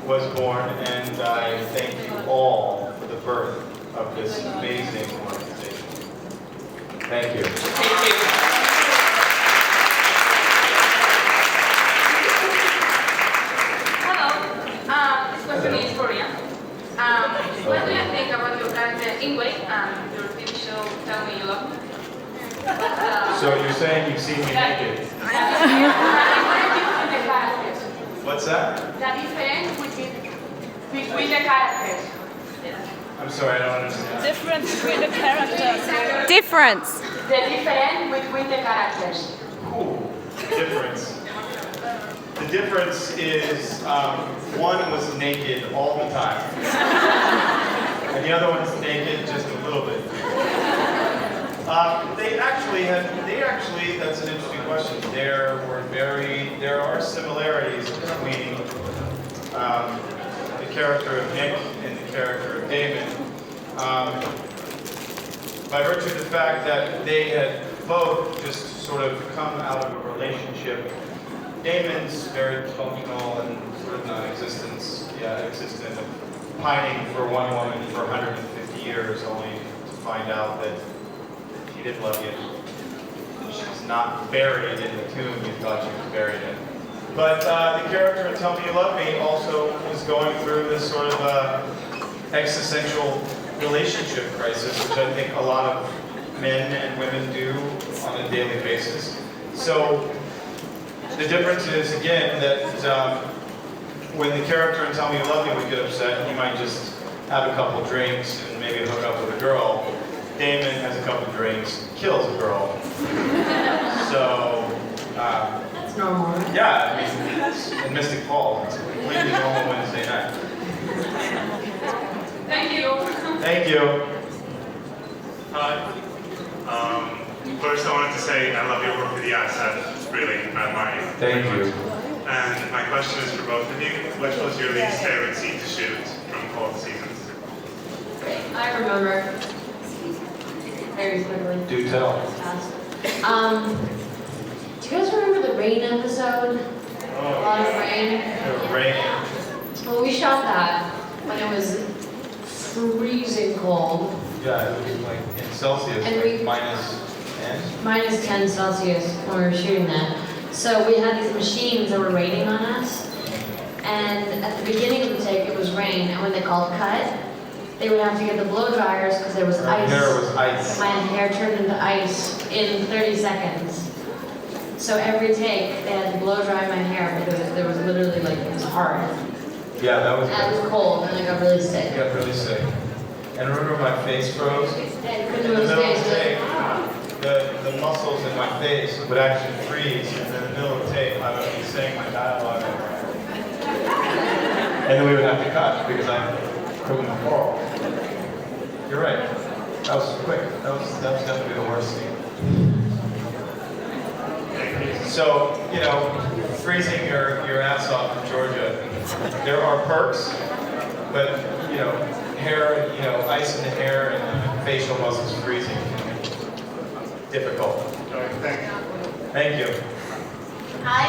was born, and I thank you all for the birth of this amazing organization. Thank you. Thank you. Hello, this question is for Ian. What do you think about your character Ingwe and your TV show Tell Me You Love Me? So you're saying you've seen me naked? What's that? The difference between the characters. I'm sorry, I don't understand. Difference between the characters. Difference. The difference between the characters. Cool. Difference. The difference is one was naked all the time, and the other one's naked just a little bit. That's an interesting question. There are similarities between the character of Nick and the character of Damon, by virtue of the fact that they had both just sort of come out of a relationship. Damon's very functional and sort of non-existent, pining for one woman for 150 years, only to find out that she didn't love you. She's not buried in the tomb you thought she was buried in. But the character in Tell Me You Love Me also was going through this sort of existential relationship crisis, which I think a lot of men and women do on a daily basis. So the difference is, again, that when the character in Tell Me You Love Me would get upset, he might just have a couple drinks and maybe hook up with a girl. Damon has a couple drinks, kills a girl. So, that's normal, right? yeah, I mean, it's in Mystic Falls, it's a completely normal Wednesday night. Thank you. Thank you. Hi. First I wanted to say I love your work with the asset. It's really admiring. Thank you. And my question is for both of you. Which was your least favorite scene to shoot from all the seasons? I remember very quickly. Do tell. Do you guys remember the rain episode? A lot of rain. The rain. Well, we shot that when it was freezing cold. Yeah, it was like in Celsius, And like we- minus 10. Minus 10 Celsius when we were shooting that. So we had these machines that were raining on us. And at the beginning of the take, it was rain. And when they called cut, they would have to get the blow dryers because there was Her ice. hair was ice. My hair turned into ice in 30 seconds. So every take, they had to blow dry my hair because there was literally like, it was hard. Yeah, that was And it good. was cold and I got really sick. I got really sick. And remember my face froze? And couldn't In the move his middle of face. the take, the muscles in my face would actually freeze, and in the middle of the tape, I would be saying my dialogue. And then we would have to cut because I couldn't fall. You're right. That was quick. That was definitely the worst scene. So, you know, freezing your ass off in Georgia, there are perks, but, you know, hair, you know, ice in the hair and facial muscles freezing can be difficult. Thank you. Thank you. Hi,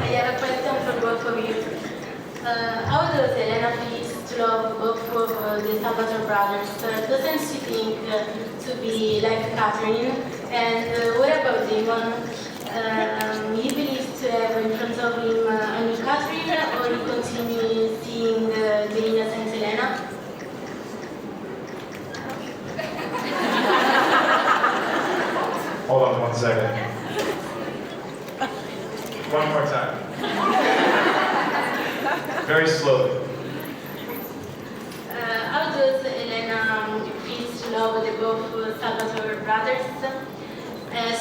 I have a question for both of you. How does Elena feel to love both of the Salvatore brothers? Doesn't she think to be like Catherine? And what about Damon? He believes to have in front of him a new Catherine, or he continues seeing the innocent Elena? Hold on 1 second. One more time. Very slowly. How does Elena feel to love the both Salvatore brothers?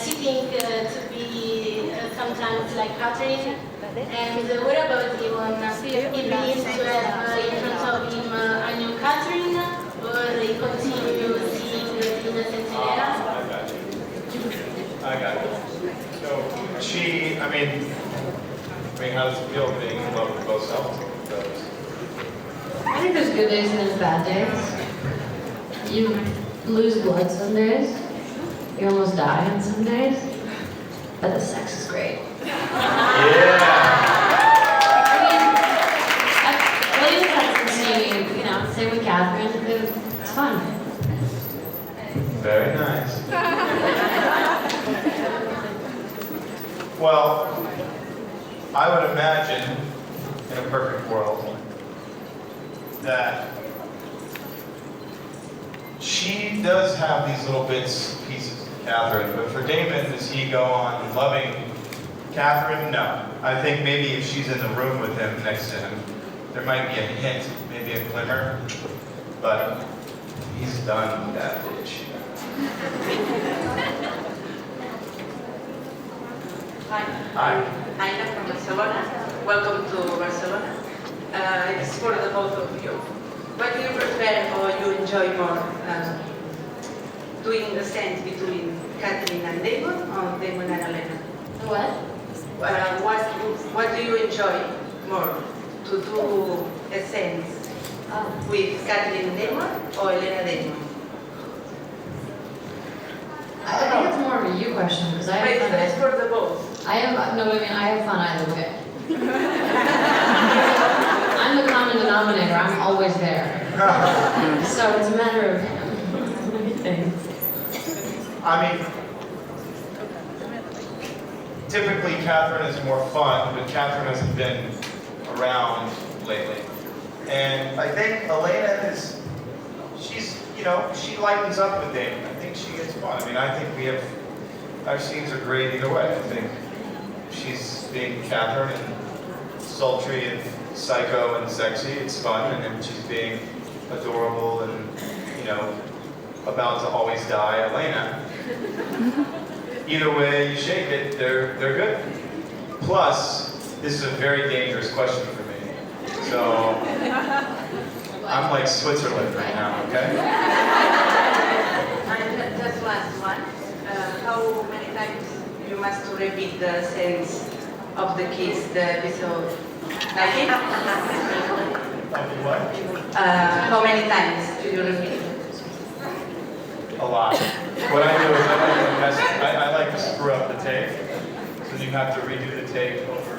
She thinks to be sometimes like Catherine. And what about Ivan? He believes to have in front of him a new Catherine, or he continues seeing the innocent Elena? I got it. So I mean, how does it feel being in love with both Salvatore brothers? I think there's good days and there's bad days. You lose blood some days. You almost die on some days. But the sex is great. Yeah. I mean, Same with Catherine. It's fun. Very nice. Well, I would imagine, in a perfect world, that she does have these little bits, pieces of Catherine, but for Damon, does he go on loving Catherine? No. I think maybe if she's in the room with him, next to him, there might be a hint, maybe a glimmer, but he's done with that bitch. Hi, Hi. I'm from Barcelona. Welcome to Barcelona. It's for the both of you. What do you prefer or you enjoy more? Doing the sense between Kathleen and Damon or Damon and Elena? What? What do you enjoy more? To do a sense with Kathleen and Damon or Elena Damon? I think it's more of a you question because I But have fun. it's for the both. I have fun either way. I'm the common denominator. I'm always there. So it's a matter of things. I mean, typically Catherine is more fun, but Catherine hasn't been around lately. And I think Elena is, she lightens up with Damon. I think she gets fun. I mean, I think our scenes are great either way. I think she's being Catherine and sultry and psycho and sexy. It's fun. And then she's being adorable and, about to always die, Elena. Either way you shake it, they're good. Plus, this is a very dangerous question for me. So, I'm like Switzerland right now, okay? And just last one. How many times you must repeat the sense of the kiss, the episode? Like it? What? How many times do you repeat? A lot. What I do is I like to screw up the tape, so you have to redo the tape over